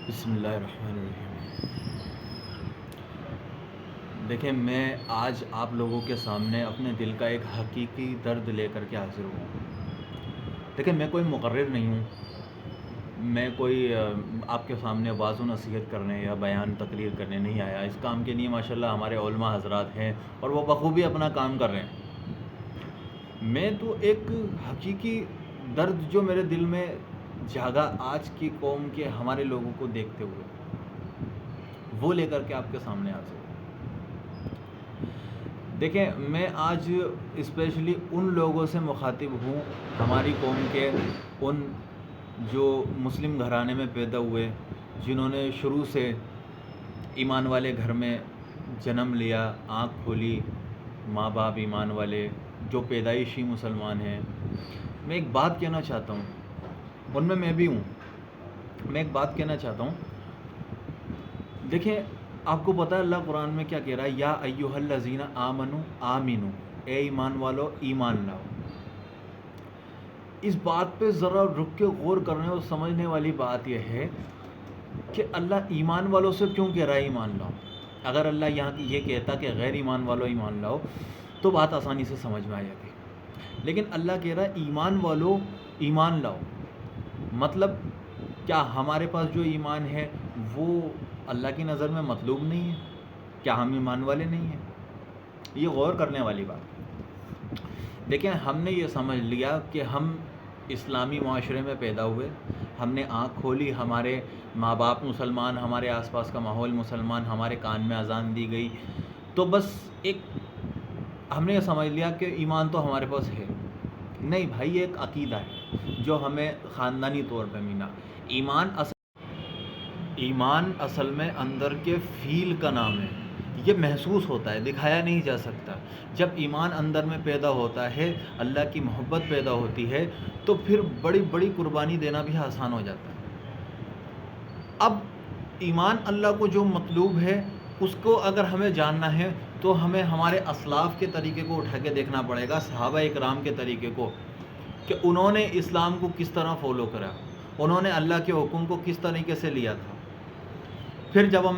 بسم اللہ الرحمن الرحیم۔ دیکھیں، میں آج آپ لوگوں کے سامنے اپنے دل کا ایک حقیقی درد لے کر کے حاضر ہوں۔ دیکھیں، میں کوئی مقرر نہیں ہوں، میں کوئی آپ کے سامنے واعظ و نصیحت کرنے یا بیان تقریر کرنے نہیں آیا۔ اس کام کے لیے ماشاءاللہ ہمارے علماء حضرات ہیں اور وہ بخوبی اپنا کام کر رہے ہیں۔ میں تو ایک حقیقی درد جو میرے دل میں جاگا آج کی قوم کے ہمارے لوگوں کو دیکھتے ہوئے، وہ لے کر کے آپ کے سامنے حاضر ہوں۔ دیکھیں، میں آج اسپیشلی ان لوگوں سے مخاطب ہوں، ہماری قوم کے ان جو مسلم گھرانے میں پیدا ہوئے، جنہوں نے شروع سے ایمان والے گھر میں جنم لیا، آنکھ کھولی، ماں باپ ایمان والے، جو پیدائشی مسلمان ہیں۔ میں ایک بات کہنا چاہتا ہوں، ان میں بھی ہوں۔ میں ایک بات کہنا چاہتا ہوں، دیکھیں، آپ کو پتہ ہے اللہ قرآن میں کیا کہہ رہا ہے؟ یا ایھا الذین آمنوا آمنو، اے ایمان والو ایمان لاؤ۔ اس بات پہ ذرا رک کے غور کرنے اور سمجھنے والی بات یہ ہے کہ اللہ ایمان والوں سے کیوں کہہ رہا ہے ایمان لاؤ؟ اگر اللہ یہاں یہ کہتا کہ غیر ایمان والو ایمان لاؤ تو بات آسانی سے سمجھ میں آ جاتی، لیکن اللہ کہہ رہا ہے ایمان والو ایمان لاؤ۔ مطلب کیا ہمارے پاس جو ایمان ہے وہ اللہ کی نظر میں مطلوب نہیں ہے؟ کیا ہم ایمان والے نہیں ہیں؟ یہ غور کرنے والی بات۔ دیکھیں، ہم نے یہ سمجھ لیا کہ ہم اسلامی معاشرے میں پیدا ہوئے، ہم نے آنکھ کھولی، ہمارے ماں باپ مسلمان، ہمارے آس پاس کا ماحول مسلمان، ہمارے کان میں اذان دی گئی، تو بس ایک ہم نے یہ سمجھ لیا کہ ایمان تو ہمارے پاس ہے۔ نہیں بھائی، یہ ایک عقیدہ ہے جو ہمیں خاندانی طور پہ ملا۔ ایمان اصل میں اندر کے فیل کا نام ہے، یہ محسوس ہوتا ہے، دکھایا نہیں جا سکتا۔ جب ایمان اندر میں پیدا ہوتا ہے، اللہ کی محبت پیدا ہوتی ہے، تو پھر بڑی بڑی قربانی دینا بھی آسان ہو جاتا ہے۔ اب ایمان اللہ کو جو مطلوب ہے، اس کو اگر ہمیں جاننا ہے تو ہمیں ہمارے اسلاف کے طریقے کو اٹھا کے دیکھنا پڑے گا، صحابہ اکرام کے طریقے کو، کہ انہوں نے اسلام کو کس طرح فالو کرا، انہوں نے اللہ کے حکم کو کس طریقے سے لیا تھا۔ پھر جب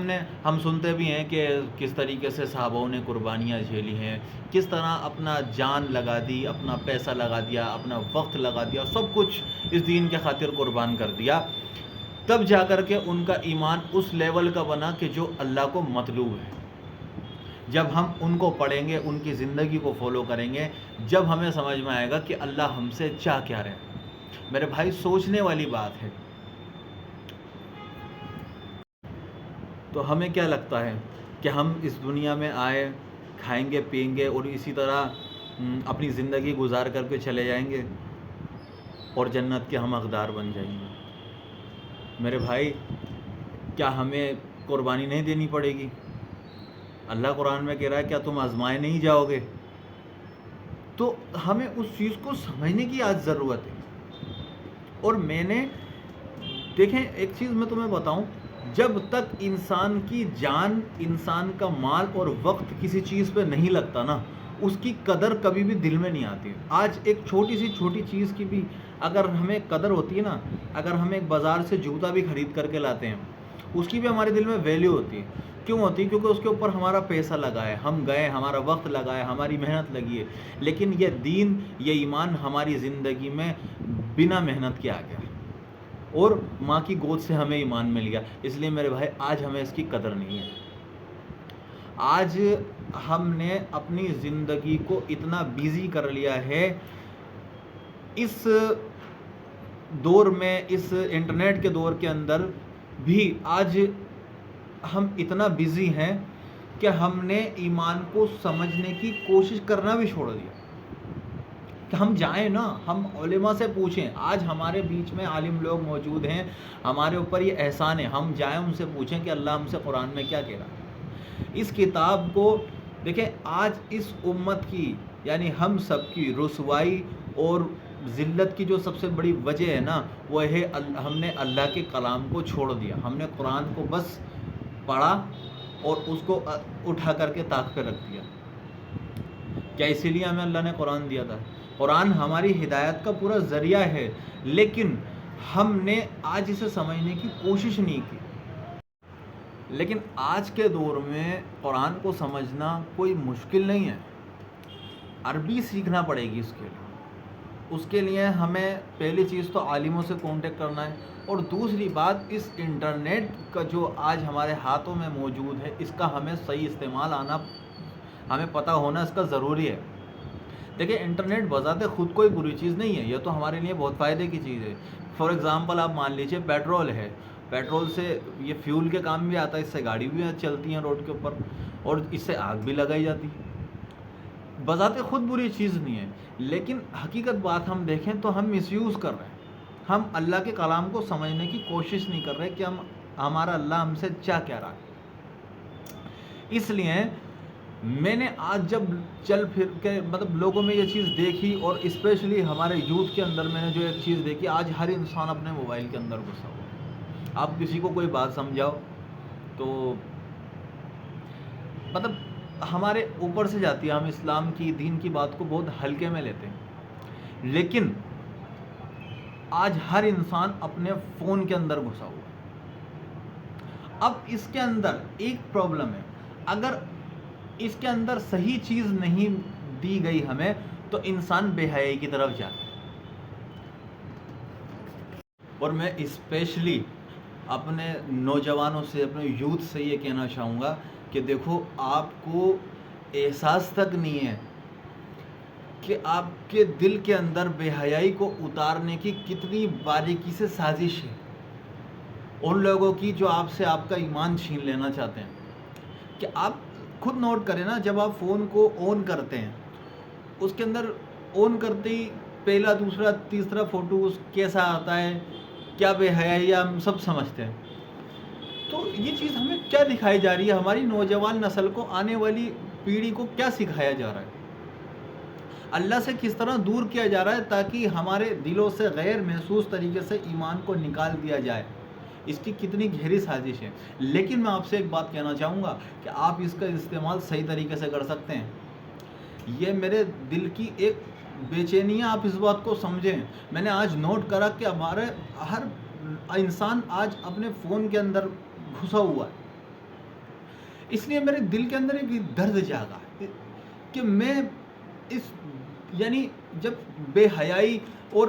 ہم سنتے بھی ہیں کہ کس طریقے سے صحابوں نے قربانیاں جھیلی ہیں، کس طرح اپنا جان لگا دی، اپنا پیسہ لگا دیا، اپنا وقت لگا دیا، سب کچھ اس دین کے خاطر قربان کر دیا، تب جا کر کے ان کا ایمان اس لیول کا بنا کہ جو اللہ کو مطلوب ہے۔ جب ہم ان کو پڑھیں گے، ان کی زندگی کو فالو کریں گے، جب ہمیں سمجھ میں آئے گا کہ اللہ ہم سے چاہ کیا رہے ہیں۔ میرے بھائی، سوچنے والی بات ہے۔ تو ہمیں کیا لگتا ہے کہ ہم اس دنیا میں آئے، کھائیں گے، پئیں گے اور اسی طرح اپنی زندگی گزار کر کے چلے جائیں گے اور جنت کے ہم حقدار بن جائیں گے؟ میرے بھائی، کیا ہمیں قربانی نہیں دینی پڑے گی؟ اللہ قرآن میں کہہ رہا ہے کیا تم آزمائے نہیں جاؤ گے؟ تو ہمیں اس چیز کو سمجھنے کی آج ضرورت ہے۔ اور میں نے دیکھیں، ایک چیز میں تمہیں بتاؤں، جب تک انسان کی جان، انسان کا مال اور وقت کسی چیز پہ نہیں لگتا نا، اس کی قدر کبھی بھی دل میں نہیں آتی۔ آج ایک چھوٹی چیز کی بھی اگر ہمیں قدر ہوتی ہے نا، اگر ہم ایک بازار سے جوتا بھی خرید کر کے لاتے ہیں، اس کی بھی ہمارے دل میں ویلیو ہوتی ہے۔ کیوں ہوتی ہے؟ کیونکہ اس کے اوپر ہمارا پیسہ لگا ہے، ہم گئے، ہمارا وقت لگا ہے، ہماری محنت لگی ہے۔ لیکن یہ دین، یہ ایمان ہماری زندگی میں بنا محنت کے آ گیا اور ماں کی گود سے ہمیں ایمان مل گیا۔ اس لیے میرے بھائی، آج ہمیں اس کی قدر نہیں ہے۔ آج ہم نے اپنی زندگی کو اتنا بیزی کر لیا ہے، اس دور میں، اس انٹرنیٹ کے دور کے اندر بھی آج ہم اتنا بیزی ہیں کہ ہم نے ایمان کو سمجھنے کی کوشش کرنا بھی چھوڑ دیا۔ کہ ہم جائیں نا، ہم علماء سے پوچھیں۔ آج ہمارے بیچ میں عالم لوگ موجود ہیں، ہمارے اوپر یہ احسان ہے، ہم جائیں ان سے پوچھیں کہ اللہ ہم سے قرآن میں کیا کہہ رہا ہے۔ اس کتاب کو دیکھیں، آج اس امت کی، یعنی ہم سب کی رسوائی اور ذلت کی جو سب سے بڑی وجہ ہے نا، وہ ہے ہم نے اللہ کے کلام کو چھوڑ دیا۔ ہم نے قرآن کو بس پڑھا اور اس کو اٹھا کر کے طاق پہ رکھ دیا۔ کیا اسی لیے ہمیں اللہ نے قرآن دیا تھا؟ قرآن ہماری ہدایت کا پورا ذریعہ ہے، لیکن ہم نے آج اسے سمجھنے کی کوشش نہیں کی۔ لیکن آج کے دور میں قرآن کو سمجھنا کوئی مشکل نہیں ہے. عربی سیکھنا پڑے گی اس کے لیے ہمیں پہلی چیز تو عالموں سے کانٹیکٹ کرنا ہے، اور دوسری بات اس انٹرنیٹ کا جو آج ہمارے ہاتھوں میں موجود ہے اس کا ہمیں صحیح استعمال آنا، ہمیں پتہ ہونا اس کا ضروری ہے. دیکھیں انٹرنیٹ بذات خود کوئی بری چیز نہیں ہے، یہ تو ہمارے لیے بہت فائدے کی چیز ہے. فار ایگزامپل آپ مان لیجئے پیٹرول ہے، پیٹرول سے یہ فیول کے کام بھی آتا ہے، اس سے گاڑی بھی چلتی ہیں روڈ کے اوپر، اور اس سے آگ بھی لگائی جاتی ہے. بذات خود بری چیز نہیں ہے، لیکن حقیقت بات ہم دیکھیں تو ہم مس یوز کر رہے ہیں. ہم اللہ کے کلام کو سمجھنے کی کوشش نہیں کر رہے کہ ہمارا اللہ ہم سے کیا کہہ رہا ہے. اس لیے میں نے آج جب چل پھر کے مطلب لوگوں میں یہ چیز دیکھی، اور اسپیشلی ہمارے یوتھ کے اندر میں نے جو ایک چیز دیکھی، آج ہر انسان اپنے موبائل کے اندر گھسا ہوا ہے. آپ کسی کو کوئی بات سمجھاؤ تو مطلب ہمارے اوپر سے جاتی ہے، ہم اسلام کی دین کی بات کو بہت ہلکے میں لیتے ہیں. لیکن آج ہر انسان اپنے فون کے اندر گھسا ہوا ہے. اب اس کے اندر ایک پرابلم ہے، اگر اس کے اندر صحیح چیز نہیں دی گئی ہمیں تو انسان بے حیائی کی طرف جاتا ہے. اور میں اسپیشلی اپنے نوجوانوں سے، اپنے یوتھ سے یہ کہنا چاہوں گا کہ دیکھو، آپ کو احساس تک نہیں ہے کہ آپ کے دل کے اندر بے حیائی کو اتارنے کی کتنی باریکی سے سازش ہے ان لوگوں کی جو آپ سے آپ کا ایمان چھین لینا چاہتے ہیں. کہ آپ خود نوٹ کریں نا، جب آپ فون کو آن کرتے ہیں، اس کے اندر آن کرتے ہی پہلا دوسرا تیسرا فوٹو کیسا آتا ہے، کیا بے حیائی ہم سب سمجھتے ہیں. تو یہ چیز ہمیں کیا دکھائی جا رہی ہے، ہماری نوجوان نسل کو، آنے والی پیڑھی کو کیا سکھایا جا رہا ہے، اللہ سے کس طرح دور کیا جا رہا ہے تاکہ ہمارے دلوں سے غیر محسوس طریقے سے ایمان کو نکال دیا جائے. اس کی کتنی گہری سازش ہے. لیکن میں آپ سے ایک بات کہنا چاہوں گا کہ آپ اس کا استعمال صحیح طریقے سے کر سکتے ہیں. یہ میرے دل کی ایک بے چینی ہے، آپ اس بات کو سمجھیں. میں نے آج نوٹ کرا کہ ہمارے ہر انسان آج اپنے فون کے اندر گھسا ہوا ہے. اس لیے میرے دل کے اندر ایک درد جاگا کہ میں اس یعنی جب بے حیائی اور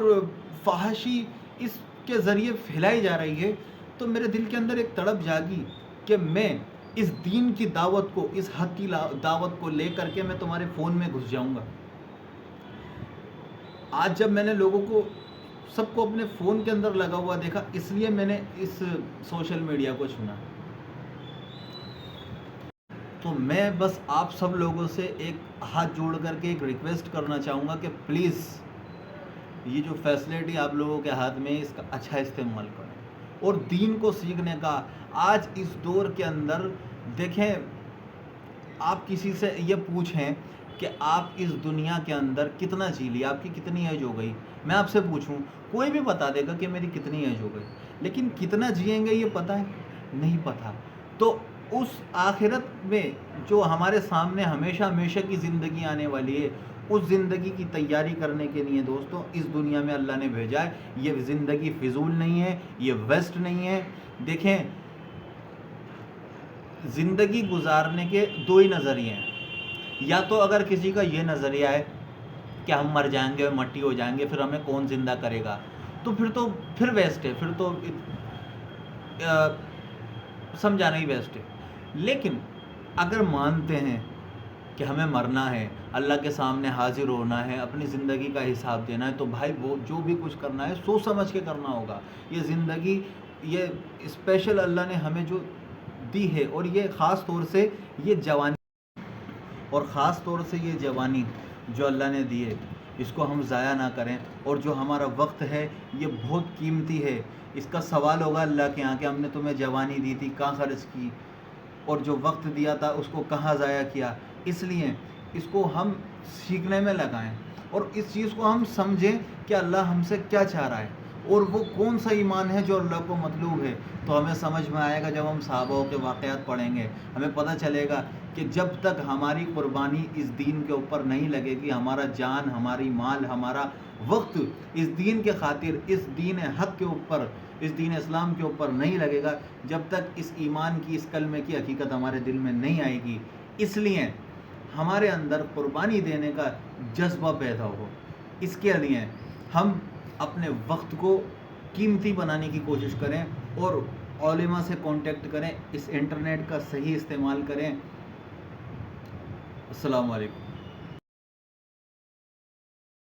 فحاشی اس کے ذریعے پھیلائی جا رہی ہے تو میرے دل کے اندر ایک تڑپ جاگی کہ میں اس دین کی دعوت کو، اس حق کی دعوت کو لے کر کے میں تمہارے فون میں گھس جاؤں گا. آج جب میں نے لوگوں کو سب کو اپنے فون کے اندر لگا ہوا دیکھا، اس لیے میں نے اس سوشل میڈیا کو چنا. تو میں بس آپ سب لوگوں سے ایک ہاتھ جوڑ کر کے ایک ریکویسٹ کرنا چاہوں گا کہ پلیز یہ جو فیسلٹی آپ لوگوں کے ہاتھ میں، اس کا اچھا استعمال کریں. اور دین کو سیکھنے کا آج اس دور کے اندر دیکھیں، آپ کسی سے یہ پوچھیں کہ آپ اس دنیا کے اندر کتنا جی لی، آپ کی کتنی ایج ہو گئی. میں آپ سے پوچھوں، کوئی بھی بتا دے گا کہ میری کتنی ایج ہو گئی، لیکن کتنا جئیں گے یہ پتہ ہے؟ نہیں پتہ. تو اس آخرت میں جو ہمارے سامنے ہمیشہ ہمیشہ کی زندگی آنے والی ہے، اس زندگی کی تیاری کرنے کے لیے دوستوں اس دنیا میں اللہ نے بھیجا ہے. یہ زندگی فضول نہیں ہے، یہ ویسٹ نہیں ہے. دیکھیں، زندگی گزارنے کے دو ہی نظریے ہیں. یا تو اگر کسی کا یہ نظریہ ہے کہ ہم مر جائیں گے، مٹی ہو جائیں گے، پھر ہمیں کون زندہ کرے گا، تو پھر ویسٹ ہے، پھر تو سمجھانا ہی ویسٹ ہے. لیکن اگر مانتے ہیں کہ ہمیں مرنا ہے، اللہ کے سامنے حاضر ہونا ہے، اپنی زندگی کا حساب دینا ہے، تو بھائی وہ جو بھی کچھ کرنا ہے سوچ سمجھ کے کرنا ہوگا. یہ زندگی، یہ اسپیشل اللہ نے ہمیں جو دی ہے، اور یہ خاص طور سے یہ جوانی، اور خاص طور سے یہ جوانی جو اللہ نے دی ہے، اس کو ہم ضائع نہ کریں. اور جو ہمارا وقت ہے یہ بہت قیمتی ہے. اس کا سوال ہوگا اللہ کے یہاں کہ ہم نے تمہیں جوانی دی تھی، کہاں خرچ کی، اور جو وقت دیا تھا اس کو کہاں ضائع کیا. اس لیے اس کو ہم سیکھنے میں لگائیں، اور اس چیز کو ہم سمجھیں کہ اللہ ہم سے کیا چاہ رہا ہے، اور وہ کون سا ایمان ہے جو اللہ کو مطلوب ہے. تو ہمیں سمجھ میں آئے گا جب ہم صحابہ کے واقعات پڑھیں گے. ہمیں پتہ چلے گا کہ جب تک ہماری قربانی اس دین کے اوپر نہیں لگے گی، ہمارا جان، ہماری مال، ہمارا وقت اس دین کے خاطر، اس دین حق کے اوپر اس دین اسلام کے اوپر نہیں لگے گا جب تک اس ایمان کی، اس کلمے کی حقیقت ہمارے دل میں نہیں آئے گی. اس لیے ہمارے اندر قربانی دینے کا جذبہ پیدا ہو. اس کے لیے ہم اپنے وقت کو قیمتی بنانے کی کوشش کریں اور علماء سے کانٹیکٹ کریں، اس انٹرنیٹ کا صحیح استعمال کریں. السلام علیکم.